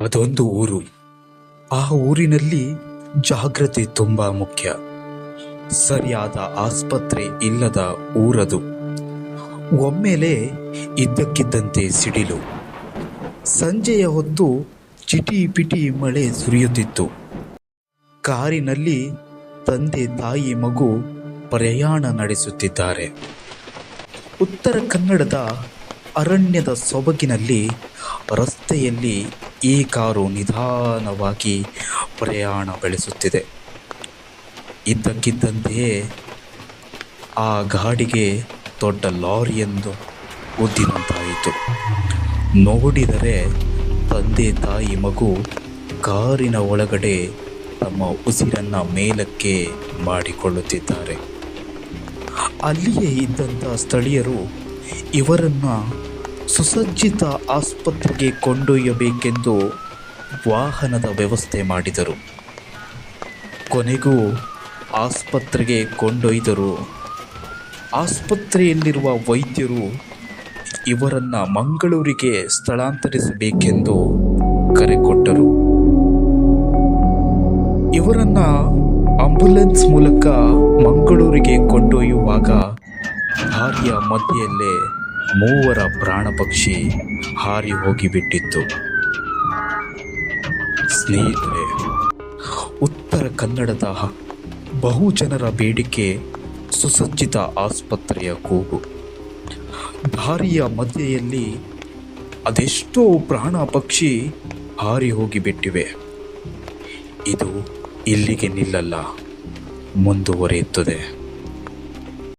ಅದೊಂದು ಊರು. ಆ ಊರಿನಲ್ಲಿ ಜಾಗ್ರತೆ ತುಂಬಾ ಮುಖ್ಯ. ಸರಿಯಾದ ಆಸ್ಪತ್ರೆ ಇಲ್ಲದ ಊರದು. ಒಮ್ಮೆಲೆ ಇದ್ದಕ್ಕಿದ್ದಂತೆ ಸಿಡಿಲು. ಸಂಜೆಯ ಹೊತ್ತು ಚಿಟಿ ಪಿಟಿ ಮಳೆ ಸುರಿಯುತ್ತಿತ್ತು. ಕಾರಿನಲ್ಲಿ ತಂದೆ ತಾಯಿ ಮಗು ಪ್ರಯಾಣ ನಡೆಸುತ್ತಿದ್ದಾರೆ. ಉತ್ತರ ಕನ್ನಡದ ಅರಣ್ಯದ ಸೊಬಗಿನಲ್ಲಿ ರಸ್ತೆಯಲ್ಲಿ ಈ ಕಾರು ನಿಧಾನವಾಗಿ ಪ್ರಯಾಣ ಬೆಳೆಸುತ್ತಿದೆ. ಇದ್ದಕ್ಕಿದ್ದಂತೆಯೇ ಆ ಗಾಡಿಗೆ ದೊಡ್ಡ ಲಾರಿಯೊಂದು ಉದ್ದಿನಂತಾಯಿತು. ನೋಡಿದರೆ ತಂದೆ ತಾಯಿ ಮಗು ಕಾರಿನ ಒಳಗಡೆ ತಮ್ಮ ಉಸಿರನ್ನ ಮೇಲಕ್ಕೆ ಮಾಡಿಕೊಳ್ಳುತ್ತಿದ್ದಾರೆ. ಅಲ್ಲಿಯೇ ಇದ್ದಂಥ ಸ್ಥಳೀಯರು ಇವರನ್ನ ಸುಸಜ್ಜಿತ ಆಸ್ಪತ್ರೆಗೆ ಕೊಂಡೊಯ್ಯಬೇಕೆಂದು ವಾಹನದ ವ್ಯವಸ್ಥೆ ಮಾಡಿದರು. ಕೊನೆಗೂ ಆಸ್ಪತ್ರೆಗೆ ಕೊಂಡೊಯ್ದರು. ಆಸ್ಪತ್ರೆಯಲ್ಲಿರುವ ವೈದ್ಯರು ಇವರನ್ನ ಮಂಗಳೂರಿಗೆ ಸ್ಥಳಾಂತರಿಸಬೇಕೆಂದು ಕರೆ ಕೊಟ್ಟರು. ಇವರನ್ನ ಆಂಬ್ಯುಲೆನ್ಸ್ ಮೂಲಕ ಮಂಗಳೂರಿಗೆ ಕೊಂಡೊಯ್ಯುವಾಗ ದಾರಿಯ ಮಧ್ಯೆಯಲ್ಲೇ ಮೂವರ ಪ್ರಾಣ ಪಕ್ಷಿ ಹಾರಿ ಹೋಗಿಬಿಟ್ಟಿತ್ತು. ಸ್ನೇಹಿತರೆ, ಉತ್ತರ ಕನ್ನಡದ ಬಹುಜನರ ಬೇಡಿಕೆ ಸುಸಜ್ಜಿತ ಆಸ್ಪತ್ರೆಯ ಕೂಗು. ದಾರಿಯ ಮಧ್ಯೆಯಲ್ಲಿ ಅದೆಷ್ಟೋ ಪ್ರಾಣ ಪಕ್ಷಿ ಹಾರಿ ಹೋಗಿಬಿಟ್ಟಿವೆ. ಇದು ಇಲ್ಲಿಗೆ ನಿಲ್ಲಲ್ಲ, ಮುಂದುವರಿಯುತ್ತದೆ.